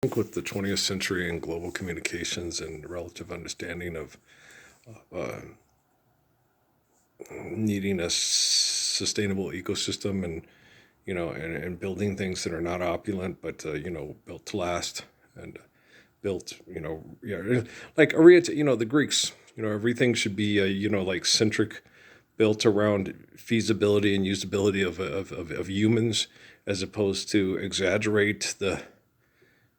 think with the 20th century and global communications and relative understanding of uh, needing a sustainable ecosystem and and building things that are not opulent but built to last and built yeah, like the Greeks, everything should be like centric, built around feasibility and usability of humans, as opposed to exaggerate the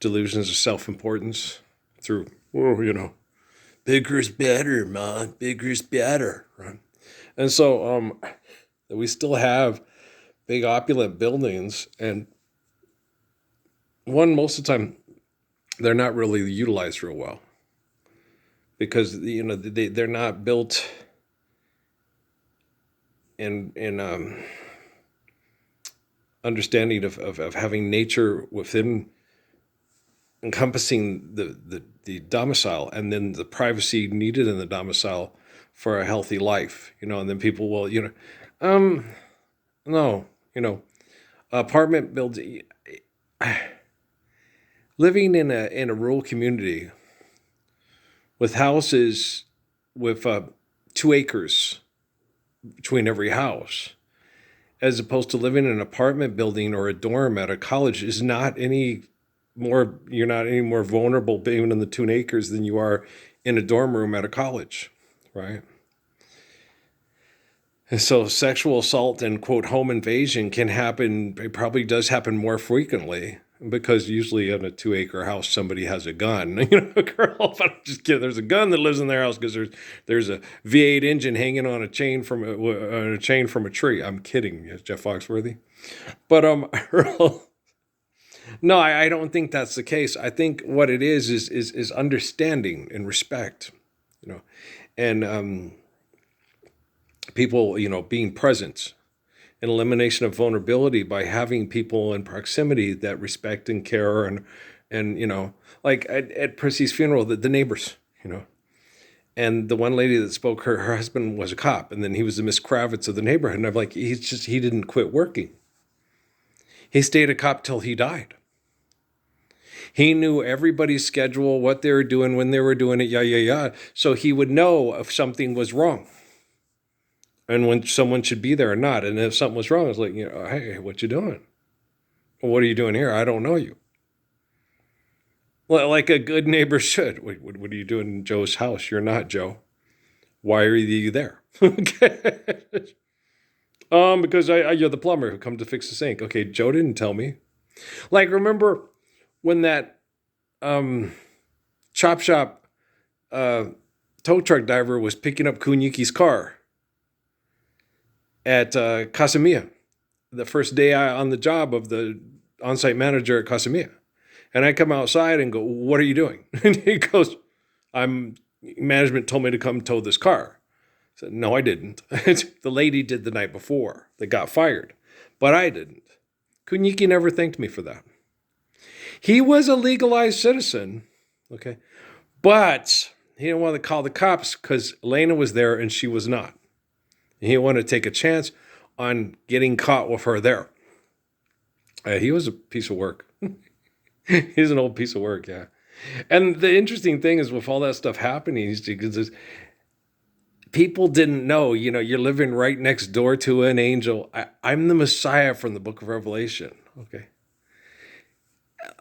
delusions of self-importance through, well, bigger's better, man. Bigger's better, right? And so we still have big opulent buildings, and most of the time they're not really utilized real well because they're not built in understanding of having nature within, encompassing the domicile, and then the privacy needed in the domicile for a healthy life. And then people will, um no, apartment building, living in a rural community with houses with 2 acres between every house, as opposed to living in an apartment building or a dorm at a college, is not any more, you're not any more vulnerable being in the 2 acres than you are in a dorm room at a college, right? And so sexual assault and quote home invasion can happen. It probably does happen more frequently because usually in a 2 acre house somebody has a gun. Girl, but I'm just kidding. There's a gun that lives in their house because there's a V8 engine hanging on a chain from a tree. I'm kidding, Jeff Foxworthy. But no, I don't think that's the case. I think what it is understanding and respect, you know, and people, being present, and elimination of vulnerability by having people in proximity that respect and care, and like at Prissy's funeral, the neighbors, and the one lady that spoke, her husband was a cop, and then he was the Miss Kravitz of the neighborhood, and I'm like, he didn't quit working. He stayed a cop till he died. He knew everybody's schedule, what they were doing, when they were doing it, so he would know if something was wrong and when someone should be there or not. And if something was wrong, I was like, hey, what you doing? Well, what are you doing here? I don't know you. Well, like a good neighbor should. Wait, what are you doing in Joe's house? You're not Joe. Why are you there? Okay. Because you're the plumber who come to fix the sink. Okay, Joe didn't tell me. Like, remember when that chop shop uh, tow truck driver was picking up Kunyiki's car at Casamiya, the first day on the job of the on-site manager at Casamiya. And I come outside and go, what are you doing? And he goes, management told me to come tow this car. I said, no, I didn't. The lady did the night before that got fired, but I didn't. Kunyiki never thanked me for that. He was a legalized citizen, okay, but he didn't want to call the cops because Elena was there and she was not. And he wanted to take a chance on getting caught with her there. He was a piece of work. He's an old piece of work, yeah. And the interesting thing is, with all that stuff happening, people didn't know, you're living right next door to an angel. I'm the Messiah from the book of Revelation, okay?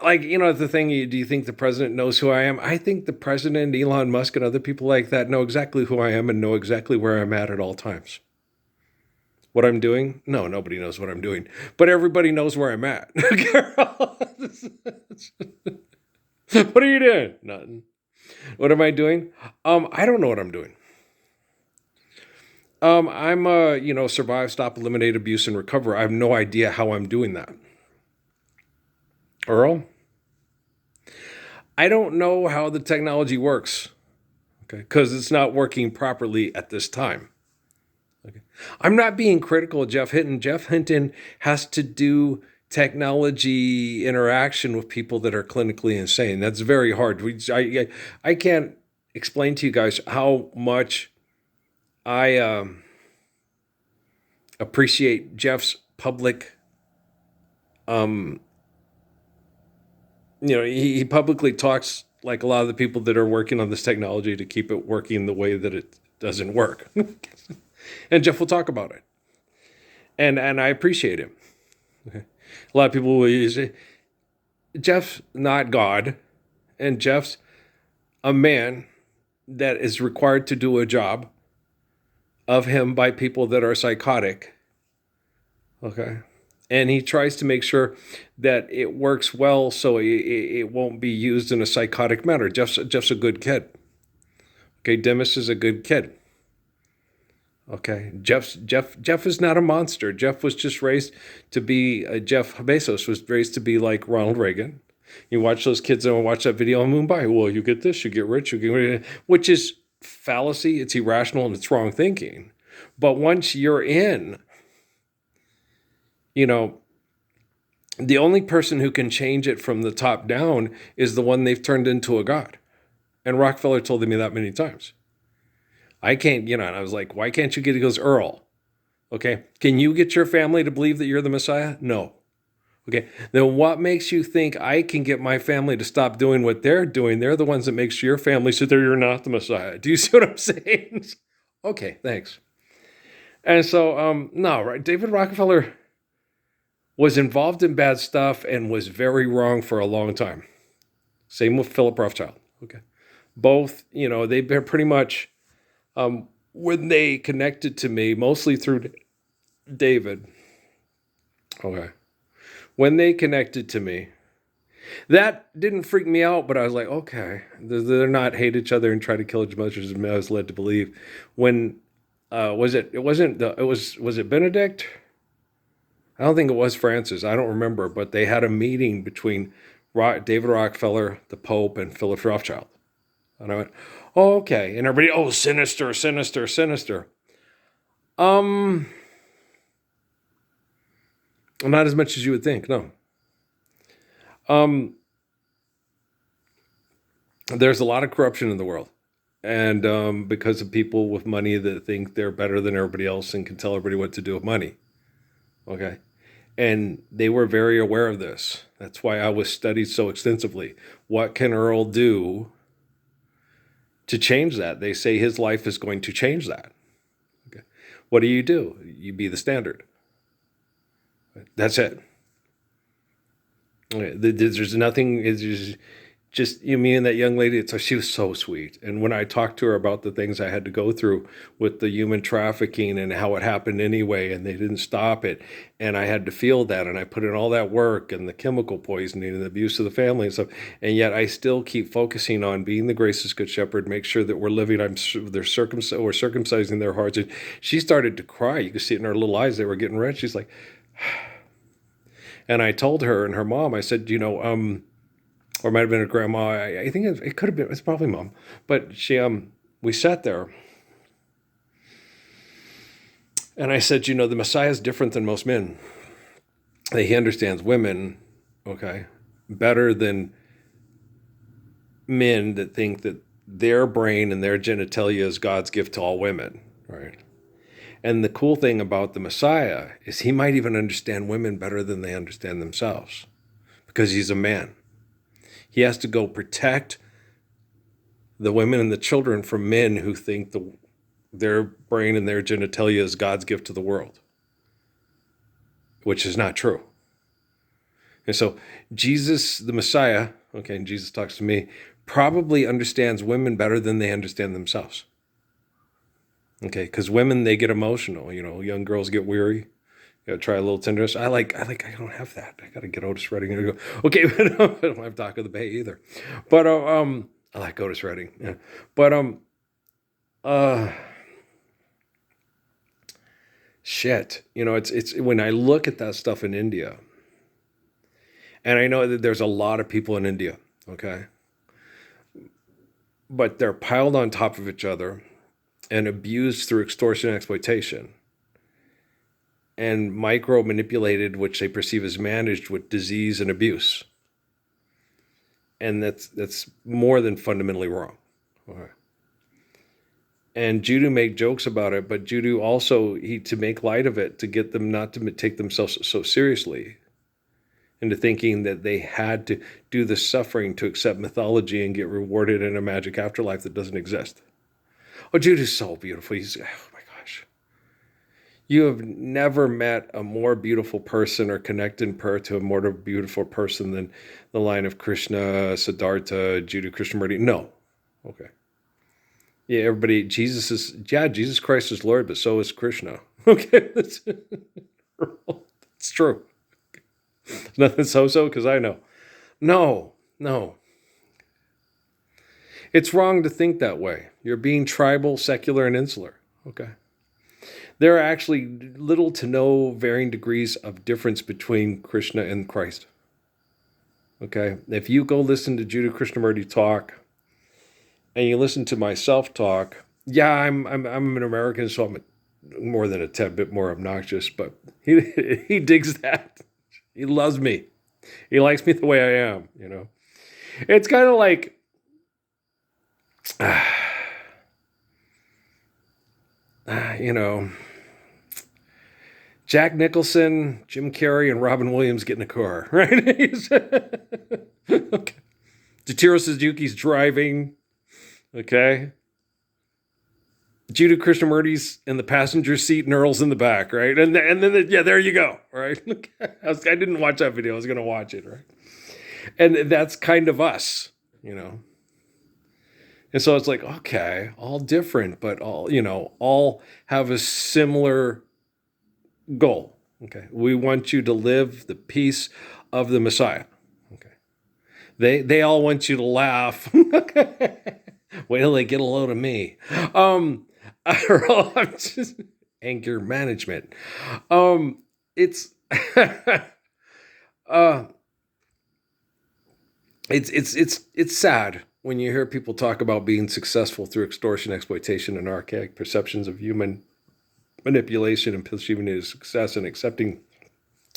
Like, the thing, do you think the president knows who I am? I think the president, Elon Musk, and other people like that know exactly who I am and know exactly where I'm at all times. What I'm doing? No, nobody knows what I'm doing. But everybody knows where I'm at. What are you doing? Nothing. What am I doing? I don't know what I'm doing. I'm survive, stop, eliminate, abuse, and recover. I have no idea how I'm doing that. Earl, I don't know how the technology works. Okay, because it's not working properly at this time. Okay. I'm not being critical of Jeff Hinton. Jeff Hinton has to do technology interaction with people that are clinically insane. That's very hard. I can't explain to you guys how much I appreciate Jeff's public he publicly talks like a lot of the people that are working on this technology to keep it working the way that it doesn't work. And Jeff will talk about it. And I appreciate him. A lot of people will say, Jeff's not God, and Jeff's a man that is required to do a job of him by people that are psychotic. Okay. And he tries to make sure that it works well so it won't be used in a psychotic manner. Jeff's a good kid. Okay, Demis is a good kid. Okay, Jeff is not a monster. Jeff was just raised to be, Jeff Bezos was raised to be like Ronald Reagan. You watch those kids and watch that video on Mumbai. Well, you get this, you get rich, you get, which is fallacy. It's irrational and it's wrong thinking. But once you're in, the only person who can change it from the top down is the one they've turned into a god. And Rockefeller told me that many times. I can't, and I was like, why can't you get it? He goes, Earl, okay, can you get your family to believe that you're the Messiah? No. Okay, then what makes you think I can get my family to stop doing what they're doing? They're the ones that makes your family sit there, you're not the Messiah. Do you see what I'm saying? Okay, thanks. And so, no, right, David Rockefeller was involved in bad stuff and was very wrong for a long time. Same with Philip Rothschild. Okay, both, they've been pretty much, when they connected to me, mostly through David. Okay, when they connected to me, that didn't freak me out, but I was like, okay, they're not hate each other and try to kill each other as I was led to believe. When was it? It wasn't. Was it Benedict? I don't think it was Francis. I don't remember, but they had a meeting between David Rockefeller, the Pope, and Philip Rothschild. And I went, oh, okay. And everybody, sinister, sinister, sinister. Not as much as you would think, no. There's a lot of corruption in the world. And because of people with money that think they're better than everybody else and can tell everybody what to do with money. Okay. And they were very aware of this. That's why I was studied so extensively. What can Earl do to change that? They say his life is going to change that. Okay. What do? You be the standard. That's it. Okay. There's nothing. It's just you, me, and that young lady. She was so sweet. And when I talked to her about the things I had to go through with the human trafficking and how it happened anyway, and they didn't stop it, and I had to feel that, and I put in all that work and the chemical poisoning and the abuse of the family and stuff, and yet I still keep focusing on being the gracious good shepherd, make sure that we're living. We're circumcising their hearts. And she started to cry. You could see it in her little eyes; they were getting red. She's like, and I told her and her mom, I said, or it might have been her grandma. I think it could have been. It's probably mom. But we sat there, and I said, the Messiah is different than most men. He understands women, okay, better than men that think that their brain and their genitalia is God's gift to all women, right? And the cool thing about the Messiah is he might even understand women better than they understand themselves, because he's a man. He has to go protect the women and the children from men who think their brain and their genitalia is God's gift to the world, which is not true. And so Jesus, the Messiah, okay, and Jesus talks to me, probably understands women better than they understand themselves. Okay, because women, they get emotional. Young girls get weary. You gotta try a little tenderness. I don't have that. I gotta get Otis Redding. I go, okay, I don't have Doc of the Bay either. But I like Otis Redding. Yeah. But shit. It's when I look at that stuff in India, and I know that there's a lot of people in India, okay? But they're piled on top of each other and abused through extortion and exploitation, and micro-manipulated, which they perceive as managed with disease and abuse. And that's more than fundamentally wrong. Okay. And Jiddu make jokes about it, but Jiddu also, to make light of it, to get them not to take themselves so seriously, into thinking that they had to do the suffering to accept mythology and get rewarded in a magic afterlife that doesn't exist. Oh, Jude is so beautiful. Oh my gosh. You have never met a more beautiful person or connected in prayer to a more beautiful person than the line of Krishna, Siddhartha, Jiddu Krishnamurti. No. Okay. Yeah, everybody, Jesus Christ is Lord, but so is Krishna. Okay. It's true. Nothing so because I know. No. It's wrong to think that way. You're being tribal, secular, and insular. Okay. There are actually little to no varying degrees of difference between Krishna and Christ. Okay. If you go listen to Jiddu Krishnamurti talk, and you listen to myself talk, yeah, I'm an American, so I'm more than a tad bit more obnoxious, but he digs that. He loves me. He likes me the way I am, It's kind of like, Jack Nicholson, Jim Carrey, and Robin Williams get in a car, right? Okay. Jitiro Suzuki's driving, okay? Jiddu Krishnamurti's in the passenger seat and Earl's in the back, right? And then there you go, right? I didn't watch that video. I was going to watch it, right? And that's kind of us, And so it's like, okay, all different, but all have a similar goal. Okay. We want you to live the peace of the Messiah. Okay. They all want you to laugh. Wait till they get a load of me. I'm just anger management. It's it's sad when you hear people talk about being successful through extortion, exploitation, and archaic perceptions of human manipulation and perceiving it as success and accepting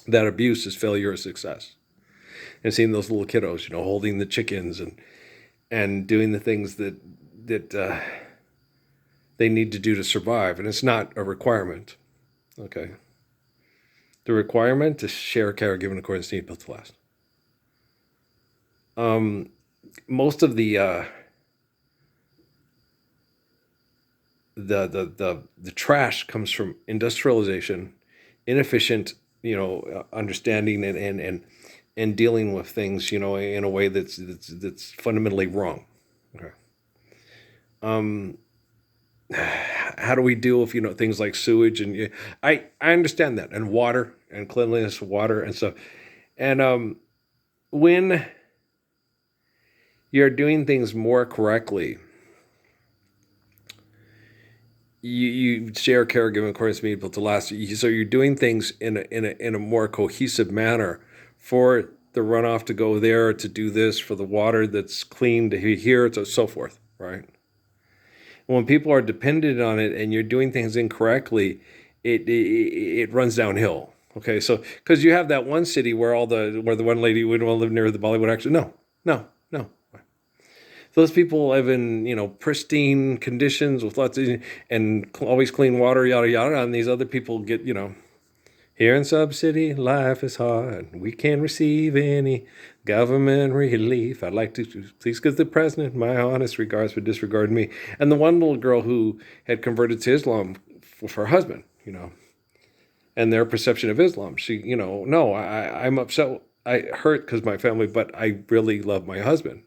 that abuse is failure or success. And seeing those little kiddos, holding the chickens and doing the things that they need to do to survive. And it's not a requirement. Okay. The requirement is share care given according to need built to last. Most of the trash comes from industrialization, inefficient, understanding and dealing with things, in a way that's fundamentally wrong. Okay. How do we deal with things like sewage and I understand that, and water and cleanliness of water and stuff, and when you're doing things more correctly, you share care given according to people to last. So you're doing things in a more cohesive manner for the runoff to go there, to do this, for the water that's clean to here, to so forth, right? When people are dependent on it and you're doing things incorrectly, it runs downhill. Okay, so because you have that one city where the one lady would want to live near the Bollywood actor. No. Those people live in pristine conditions with lots of and always clean water, yada yada. And these other people get here in Sub City, life is hard. We can't receive any government relief. I'd like to please give the president my honest regards for disregarding me. And the one little girl who had converted to Islam with her husband, and their perception of Islam. She, no, I'm upset. I hurt because my family, but I really love my husband.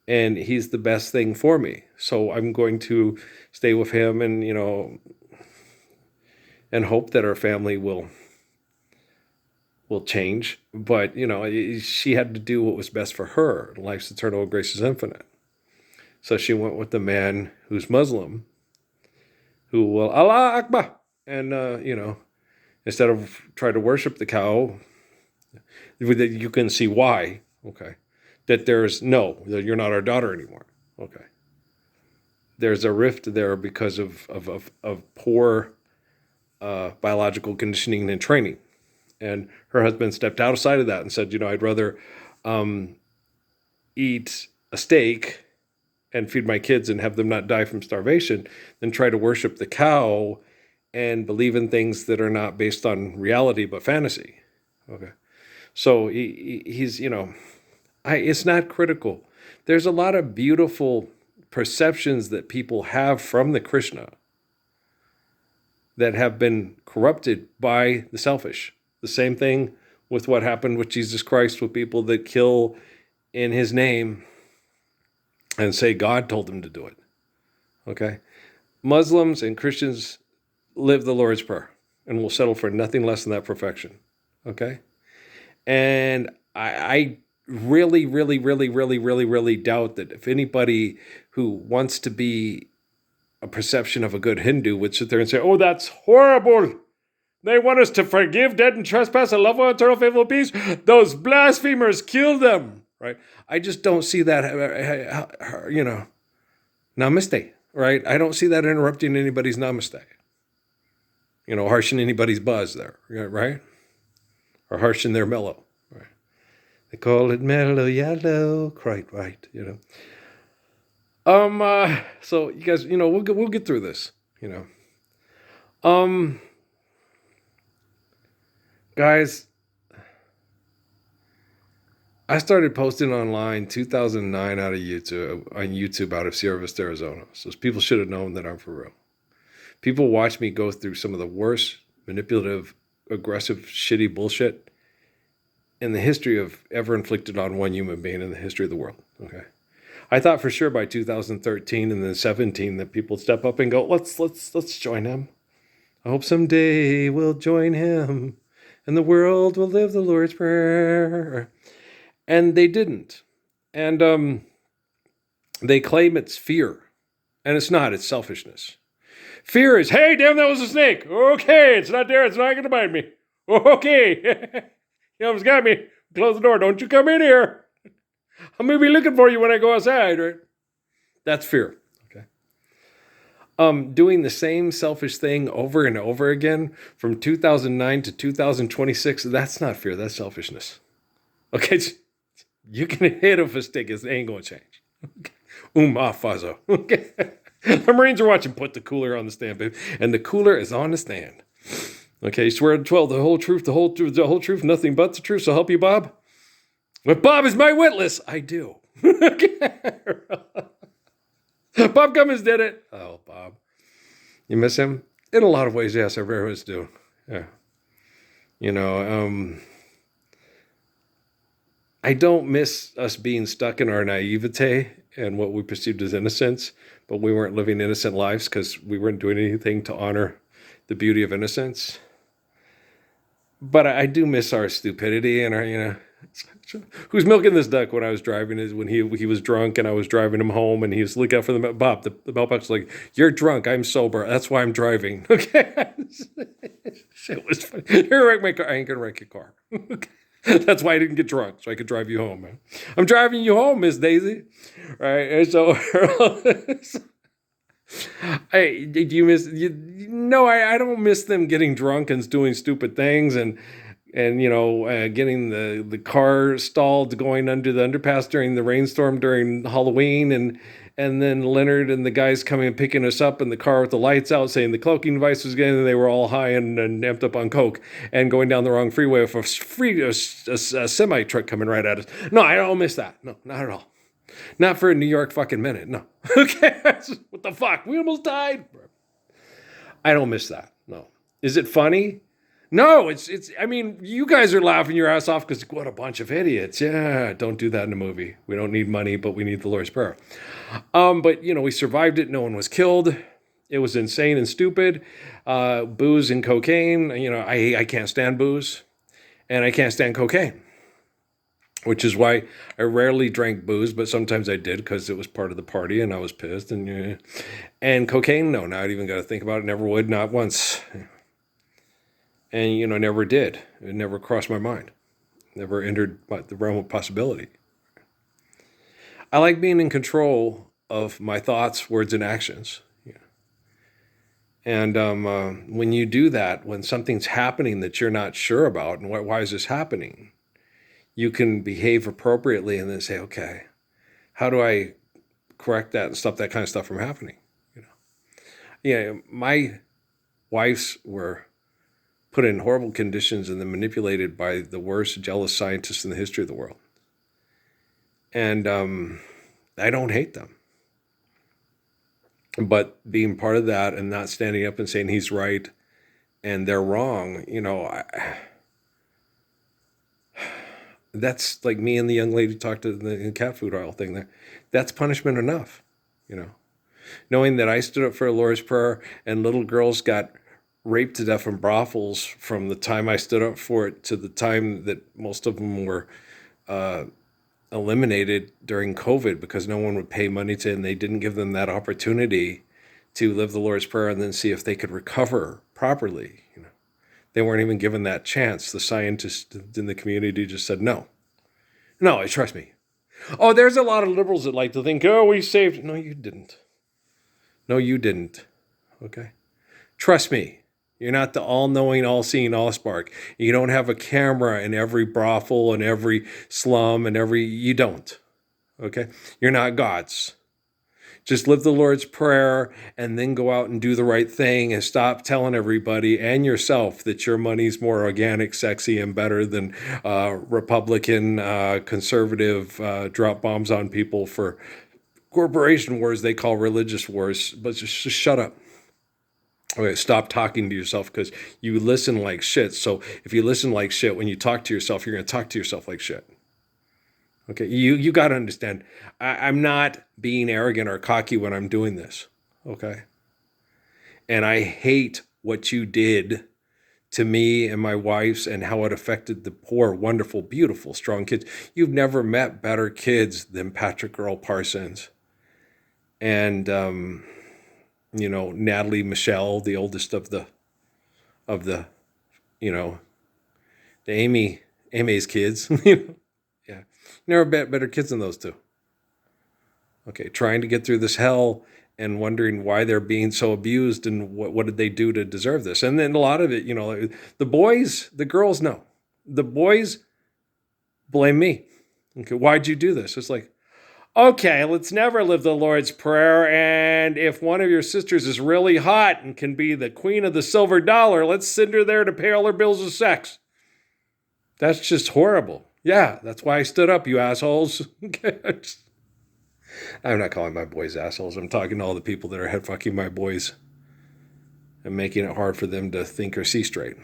And he's the best thing for me. So I'm going to stay with him and, and hope that our family will change. But, she had to do what was best for her. Life's eternal, grace is infinite. So she went with the man who's Muslim, who will Allah Akbar. And, instead of try to worship the cow, you can see why. Okay. That that you're not our daughter anymore. Okay. There's a rift there because of poor biological conditioning and training. And her husband stepped outside of that and said, I'd rather eat a steak and feed my kids and have them not die from starvation than try to worship the cow and believe in things that are not based on reality but fantasy. Okay. So he's, it's not critical. There's a lot of beautiful perceptions that people have from the Krishna that have been corrupted by the selfish. The same thing with what happened with Jesus Christ, with people that kill in his name and say God told them to do it. Okay? Muslims and Christians live the Lord's Prayer and will settle for nothing less than that perfection. Okay? And I really, really, really, really, really, really doubt that if anybody who wants to be a perception of a good Hindu would sit there and say, oh, that's horrible. They want us to forgive dead and trespass and love one eternal faithful peace. Those blasphemers, kill them. Right? I just don't see that, namaste. Right? I don't see that interrupting anybody's namaste. Harshing anybody's buzz there. Right? Or harshing their mellow. Right? They call it mellow yellow. Quite right. So you guys, we'll get through this. Guys, I started posting online 2009 on YouTube out of Sierra Vista, Arizona. So people should have known that I'm for real. People watch me go through some of the worst, manipulative, aggressive, shitty bullshit in the history of ever inflicted on one human being in the history of the world. Okay. I thought for sure by 2013 and then 17 that people would step up and go, let's join him. I hope someday we'll join him and the world will live the Lord's Prayer. And they didn't. And they claim it's fear. And it's not, it's selfishness. Fear is, hey, damn, that was a snake. Okay, it's not there, it's not going to bite me. Okay. You almost got me. Close the door, don't you come in here. I'm going to be looking for you when I go outside, right? That's fear. Okay. Doing the same selfish thing over and over again from 2009 to 2026, that's not fear, that's selfishness. Okay, you can hit him for stick, it ain't going to change. Okay. Fuzzo. Okay. The Marines are watching, put the cooler on the stand, babe. And the cooler is on the stand. Okay, swear to 12, the whole truth, nothing but the truth, so help you, Bob. But Bob is my witness. I do. Bob Cummins did it. Oh, Bob. You miss him? In a lot of ways, yes, I very much do. Yeah. I don't miss us being stuck in our naivete and what we perceived as innocence, but we weren't living innocent lives because we weren't doing anything to honor the beauty of innocence. But I do miss our stupidity and our, who's milking this duck when I was driving is when he was drunk and I was driving him home and he was looking out for the Bob. The mailbox was like, you're drunk, I'm sober. That's why I'm driving. Okay. Shit was funny. Here, wreck my car. I ain't gonna wreck your car. Okay. That's why I didn't get drunk, so I could drive you home, man. I'm driving you home, Miss Daisy. Right? And so, hey, did you miss? No, I don't miss them getting drunk and doing stupid things and getting the car stalled going under the underpass during the rainstorm during Halloween and then Leonard and the guys coming and picking us up in the car with the lights out saying the cloaking device was getting, and they were all high and amped up on coke and going down the wrong freeway with a semi truck coming right at us. No, I don't miss that. No, not at all. Not for a New York fucking minute. No. Okay. What the fuck? We almost died. I don't miss that. No. Is it funny? No, it's. I mean, you guys are laughing your ass off because what a bunch of idiots. Yeah, don't do that in a movie. We don't need money, but we need the Lord's Prayer. But we survived it. No one was killed. It was insane and stupid. Booze and cocaine. I can't stand booze, and I can't stand cocaine, which is why I rarely drank booze, but sometimes I did because it was part of the party, and I was pissed. And cocaine, no, not even got to think about it. Never would, not once. And, never did. It never crossed my mind. Never entered the realm of possibility. I like being in control of my thoughts, words, and actions. And when you do that, when something's happening that you're not sure about, and why is this happening, you can behave appropriately and then say, okay, how do I correct that and stop that kind of stuff from happening? My wives were put in horrible conditions and then manipulated by the worst jealous scientists in the history of the world. And I don't hate them. But being part of that and not standing up and saying he's right and they're wrong, that's like me and the young lady talked to the cat food oil thing there. That's punishment enough, Knowing that I stood up for a Lord's Prayer and little girls got raped to death in brothels from the time I stood up for it to the time that most of them were eliminated during COVID because no one would pay money to, and they didn't give them that opportunity to live the Lord's Prayer and then see if they could recover properly. They weren't even given that chance. The scientists in the community just said, no, trust me. Oh, there's a lot of liberals that like to think, oh, we saved. No, you didn't. No, you didn't. Okay? Trust me. You're not the all-knowing, all-seeing all-spark. You don't have a camera in every brothel and every slum and you don't. Okay? You're not gods. Just live the Lord's Prayer and then go out and do the right thing and stop telling everybody and yourself that your money's more organic, sexy, and better than Republican, conservative drop bombs on people for corporation wars they call religious wars. But just shut up. Okay, stop talking to yourself because you listen like shit. So if you listen like shit when you talk to yourself, you're going to talk to yourself like shit. Okay, you got to understand, I'm not being arrogant or cocky when I'm doing this, okay? And I hate what you did to me and my wife's and how it affected the poor, wonderful, beautiful, strong kids. You've never met better kids than Patrick Earl Parsons. And, Natalie Michelle, the oldest of the Amy's kids, Yeah. Never met better kids than those two. Okay, trying to get through this hell and wondering why they're being so abused and what did they do to deserve this. And then a lot of it, the girls know. The boys blame me. Okay, why'd you do this? It's like, okay, let's never live the Lord's Prayer. And if one of your sisters is really hot and can be the queen of the silver dollar, let's send her there to pay all her bills of sex. That's just horrible. Yeah, that's why I stood up, you assholes. I'm not calling my boys assholes. I'm talking to all the people that are head fucking my boys and making it hard for them to think or see straight.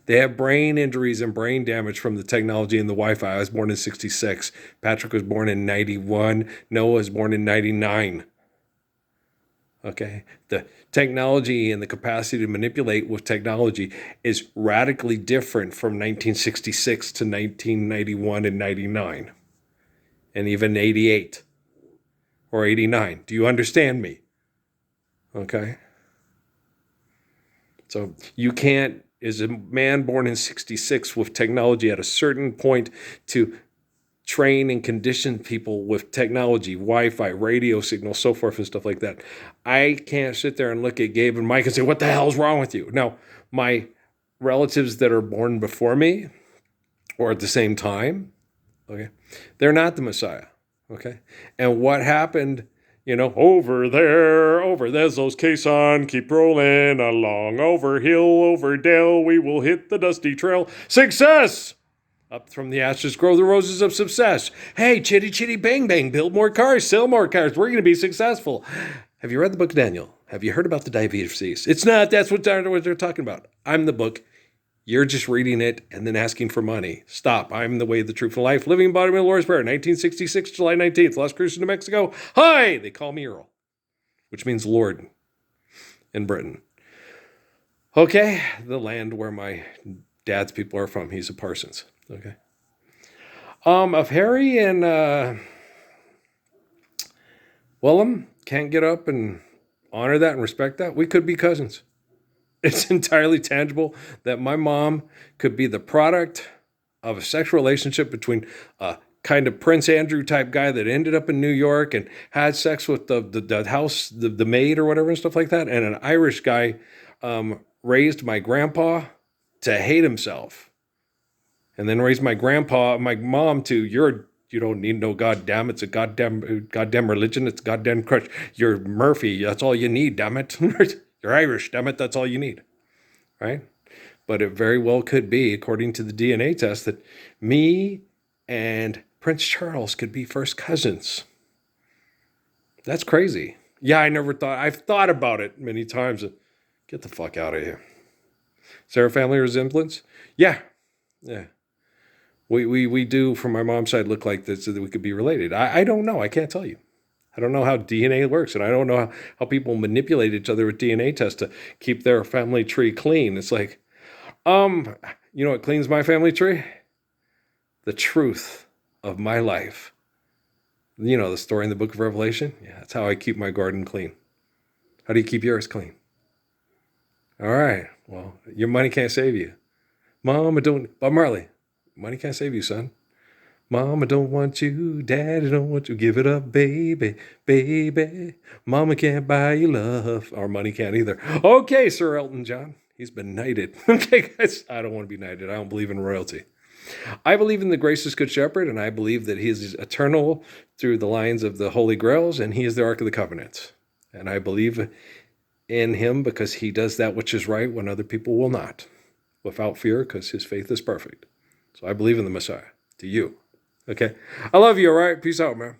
They have brain injuries and brain damage from the technology and the Wi-Fi. I was born in 1966. Patrick was born in 1991. Noah was born in 1999. Okay, the technology and the capacity to manipulate with technology is radically different from 1966 to 1991 and 99, and even 88 or 89. Do you understand me? Okay. So you can't, as a man born in 66 with technology at a certain point to train and condition people with technology, Wi-Fi, radio signals, so forth and stuff like that. I can't sit there and look at Gabe and Mike and say, what the hell is wrong with you? Now, my relatives that are born before me or at the same time, okay, they're not the Messiah, okay? And what happened, over there's those caisson, keep rolling along, over hill, over dale, we will hit the dusty trail. Success! Up from the ashes grow the roses of success. Hey, chitty, chitty, bang, bang, build more cars, sell more cars. We're going to be successful. Have you read the book of Daniel? Have you heard about the diabetes? It's not. That's what they're talking about. I'm the book. You're just reading it and then asking for money. Stop. I'm the way, the truth, and life. Living embodiment of the Lord's Prayer. 1966, July 19th. Las Cruces, New Mexico. Hi! They call me Earl, which means Lord in Britain. Okay, the land where my dad's people are from. He's a Parsons. Okay. If Harry and Willem can't get up and honor that and respect that, we could be cousins. It's entirely tangible that my mom could be the product of a sexual relationship between a kind of Prince Andrew type guy that ended up in New York and had sex with the house, the maid or whatever and stuff like that, and an Irish guy raised my grandpa to hate himself. And then raised my mom to, you don't need no goddamn, it's a goddamn religion, it's a goddamn crush. You're Murphy, that's all you need, damn it. You're Irish, damn it, that's all you need, right? But it very well could be, according to the DNA test, that me and Prince Charles could be first cousins. That's crazy. Yeah, I've thought about it many times. Get the fuck out of here. Is there a family resemblance? Yeah. We do, from my mom's side, look like this, so that we could be related. I don't know. I can't tell you. I don't know how DNA works, and I don't know how people manipulate each other with DNA tests to keep their family tree clean. It's like, you know what cleans my family tree? The truth of my life. You know the story in the book of Revelation? Yeah, that's how I keep my garden clean. How do you keep yours clean? All right. Well, your money can't save you. Mama don't, Bob Marley, money can't save you, son. Mama don't want you, daddy don't want you, give it up, baby, baby. Mama can't buy you love, or money can't either. Okay, Sir Elton John, he's been knighted. Okay, guys, I don't want to be knighted. I don't believe in royalty. I believe in the gracious good shepherd, and I believe that he is eternal through the lines of the Holy Grails, and he is the Ark of the Covenant. And I believe in him because he does that which is right when other people will not, without fear, because his faith is perfect. So I believe in the Messiah. To you. Okay? I love you, all right? Peace out, man.